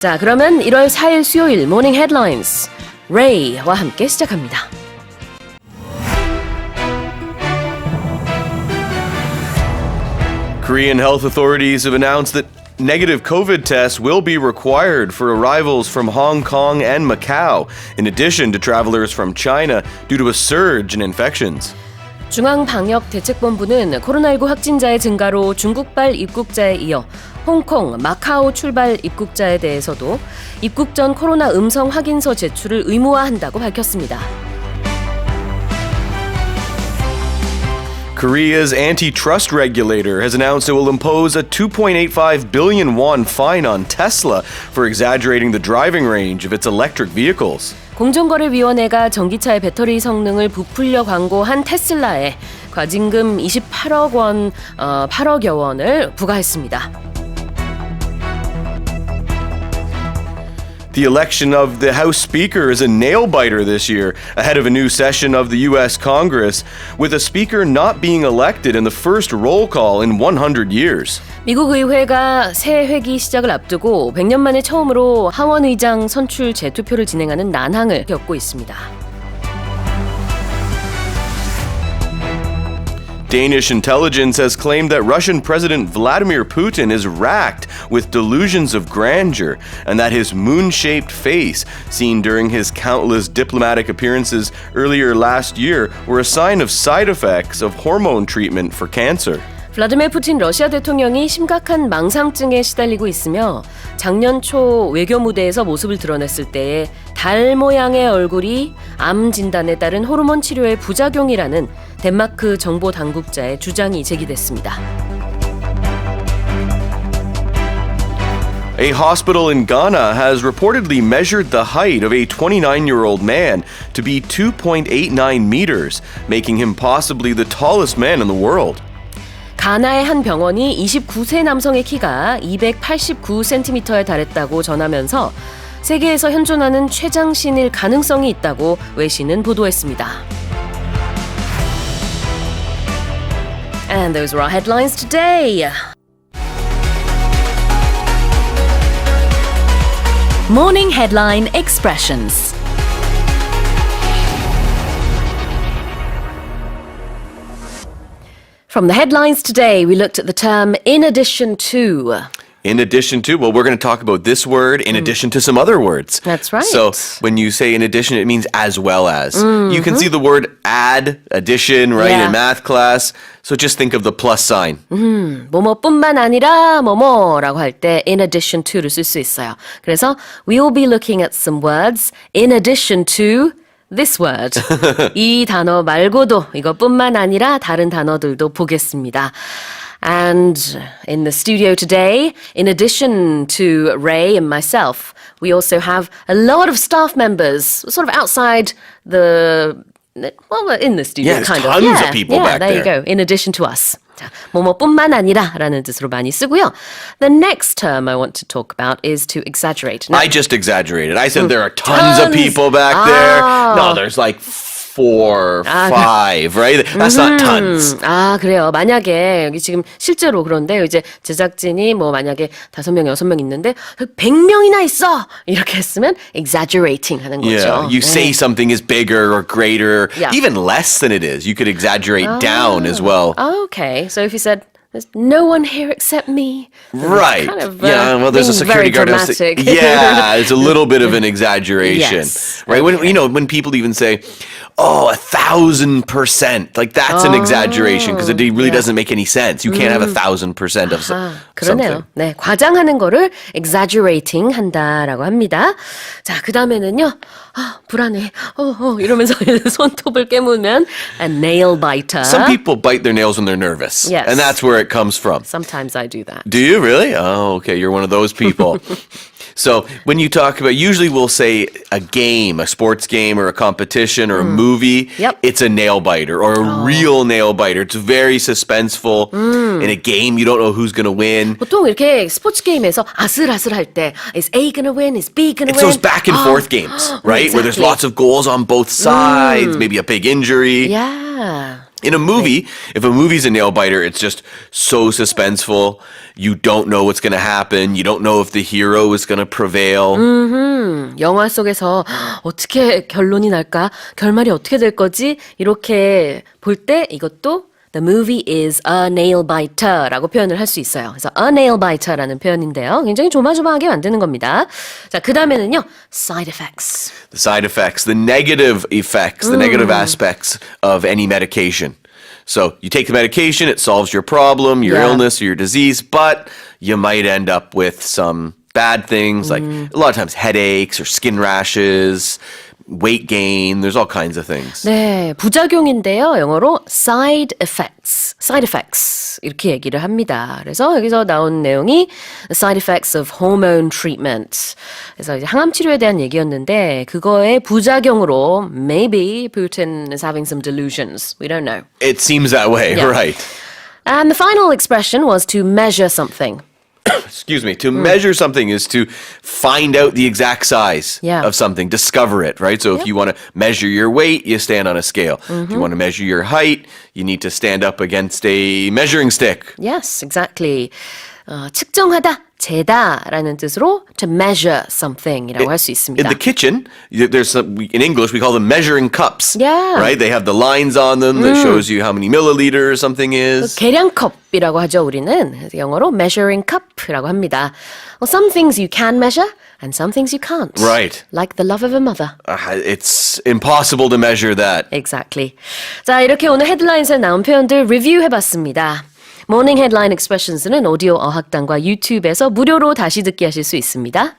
자, 그러면 1월 4일 수요일 모닝 헤드라인스 레이와 함께 시작합니다. Korean health authorities have announced that negative COVID tests will be required for arrivals from Hong Kong and Macao, in addition to travelers from China, due to a surge in infections. 중앙방역대책본부는 코로나19 확진자의 증가로 중국발 입국자에 이어 홍콩, 마카오 출발 입국자에 대해서도 입국 전 코로나 음성 확인서 제출을 의무화한다고 밝혔습니다. Korea's antitrust regulator has announced it will impose a 2.85 billion won fine on Tesla for exaggerating the driving range of its electric vehicles. 공정거래위원회가 전기차의 배터리 성능을 부풀려 광고한 테슬라에 과징금 8억여 원을 부과했습니다. The election of the House Speaker is a nail-biter this year, ahead of a new session of the U.S. Congress, with a Speaker not being elected in the first roll call in 100 years. 미국 의회가 새 회기 시작을 앞두고 100년 만에 처음으로 하원의장 선출 재투표를 진행하는 난항을 겪고 있습니다. Danish intelligence has claimed that Russian President Vladimir Putin is racked with delusions of grandeur and that his moon-shaped face, seen during his countless diplomatic appearances earlier last year, were a sign of side effects of hormone treatment for cancer. 블라디미르 푸틴 러시아 대통령이 심각한 망상증에 시달리고 있으며 작년 초 외교 무대에서 모습을 드러냈을 때에 달 모양의 얼굴이 암 진단에 따른 호르몬 치료의 부작용이라는 덴마크 정보 당국자의 주장이 제기됐습니다. A hospital in Ghana has reportedly measured the height of a 29-year-old man to be 2.89 meters, making him possibly the tallest man in the world. 가나의 한 병원이 29세 남성의 키가 289cm에 달했다고 전하면서 세계에서 현존하는 최장신일 가능성이 있다고 외신은 보도했습니다. And those are our headlines today. Morning Headline Expressions. From the headlines today, we looked at the term in addition to. In addition to, well, we're going to talk about this word in addition to some other words. That's right. So when you say in addition, it means as well as. You can see the word add, addition, right, Yeah. in math class. So just think of the plus sign. 뭐뭐뿐만 아니라 뭐뭐라고 할 때 in addition to를 쓸 수 있어요. 그래서 we will be looking at some words in addition to this word. 이 단어 말고도 이것뿐만 아니라 다른 단어들도 보겠습니다. And in the studio today, in addition to Ray and myself, we also have a lot of staff members sort of outside the, well, in the studio, Yeah, kind tons of. of people back there. there. You go. In addition to us. 자, 뭐뭐뿐만 아니라 라는 뜻으로 많이 쓰고요. The next term I want to talk about is to exaggerate. Now, I just exaggerated. I said there are tons of people back there. No, there's like 4, 5, right? That's not tons. 아, 그래요. 만약에 여기 지금 실제로 그런데 이제 제작진이 뭐 만약에 5명, 6명 있는데 100명이나 있어! 이렇게 했으면 exaggerating 하는 거죠. Yeah, you say something is bigger or greater, Yeah. even less than it is. You could exaggerate down as well. Okay, so if you said, there's no one here except me. Right. Kind of, yeah, well, there's a being security very guard. dramatic. Yeah, it's a little bit of an exaggeration. Yes. Right? When when people even say, oh, 1,000%, like that's an exaggeration because it really doesn't make any sense. You can't have 1,000% of 그러네요. something. 네, 과장하는 거를 exaggerating 한다라고 합니다. 자, 그 다음에는요. 불안해. 이러면서 손톱을 깨물면 a nail biter. Some people bite their nails when they're nervous. Yes. And that's where it comes from. Sometimes I do that. Do you really? Oh, okay. You're one of those people. So when you talk about, usually we'll say a game, a sports game or a competition or a movie, Yep. it's a nail biter or a real nail biter. It's very suspenseful. In a game, you don't know who's going to win. 보통 이렇게 스포츠 게임에서 아슬아슬할 때 is A gonna win, is B gonna It's win? those back and forth games, right? Where there's exactly. lots of goals on both sides, maybe a big injury. Yeah. In a movie, if a movie's a nail biter, it's just so suspenseful. You don't know what's going to happen. You don't know if the hero is going to prevail. 영화 속에서 어떻게 결론이 날까? 결말이 어떻게 될 거지? 이렇게 볼 때 이것도 The movie is a nail biter라고 표현을 할 수 있어요. 그래서 a nail biter라는 표현인데요. 굉장히 조마조마하게 만드는 겁니다. 자, 그 다음에는요. side effects. The side effects, the negative effects, the negative aspects of any medication. So you take the medication, it solves your problem, your illness, or your disease, but you might end up with some bad things like a lot of times headaches or skin rashes, weight gain, there's all kinds of things. 네, 부작용인데요. 영어로 side effects 이렇게 얘기를 합니다. 그래서 여기서 나온 내용이 side effects of hormone treatment. 그래서 이제 항암 치료에 대한 얘기였는데 그거의 부작용으로 maybe Putin is having some delusions. We don't know. It seems that way, right? And the final expression was to measure something. Excuse me. To measure something is to find out the exact size of something, discover it, right? So if you want to measure your weight, you stand on a scale. If you want to measure your height, you need to stand up against a measuring stick. Yes, exactly. 측정하다, 재다라는 뜻으로 to measure something이라고 할 수 있습니다. In the kitchen, there's some, in English we call them measuring cups. Yeah. Right? They have the lines on them that shows you how many milliliters something is. 계량컵이라고 하죠, 우리는. 영어로 measuring cup이라고 합니다. Well, some things you can measure and some things you can't. Right. Like the love of a mother. It's impossible to measure that. Exactly. 자, 이렇게 오늘 헤드라인에서 나온 표현들 리뷰해봤습니다. 모닝 헤드라인 익스프레션스는 오디오 어학당과 유튜브에서 무료로 다시 듣기 하실 수 있습니다.